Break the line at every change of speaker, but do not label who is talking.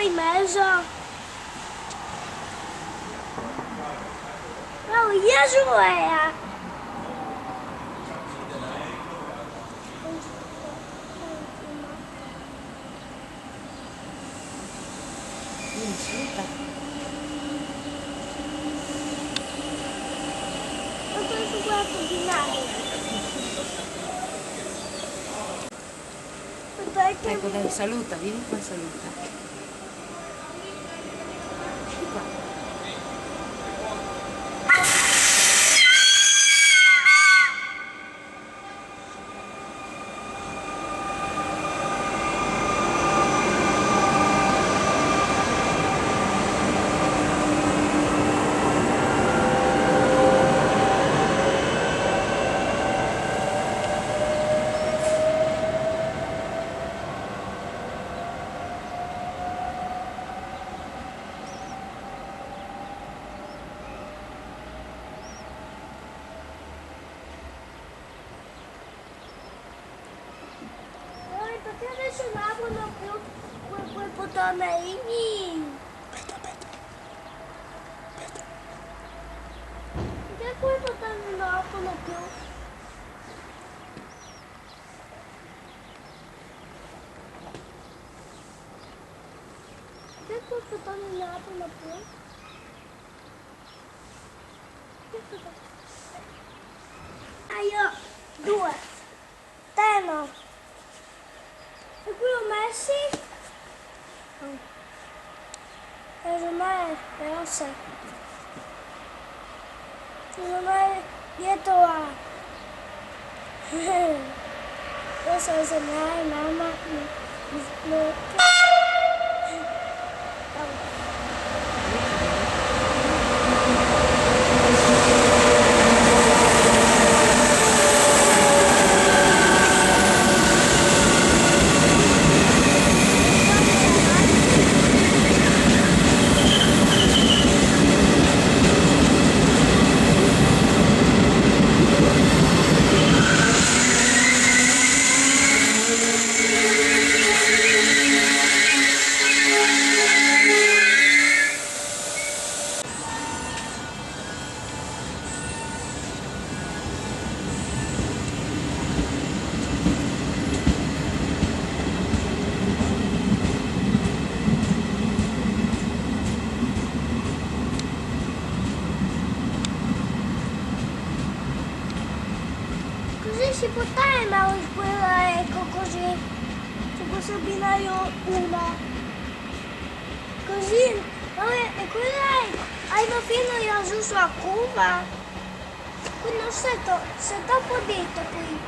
in mezzo. No, io sono
Saluta.
Non posso guardare di là.
Ecco, dai, saluta, vieni qua, saluta. Di qua.
Perché adesso non aprono più quel bottone lì?
Aspetta.
Perché quel bottone non aprono più? Perché quel bottone non aprono più? Io due, temo. E qui ho messi? Ormai però se. Ormai dietro a. Adesso insegnare mamma mi così si può ma quella ecco così su questo binario 1 così e quella alla fine io giusto a curva quindi se troppo dentro qui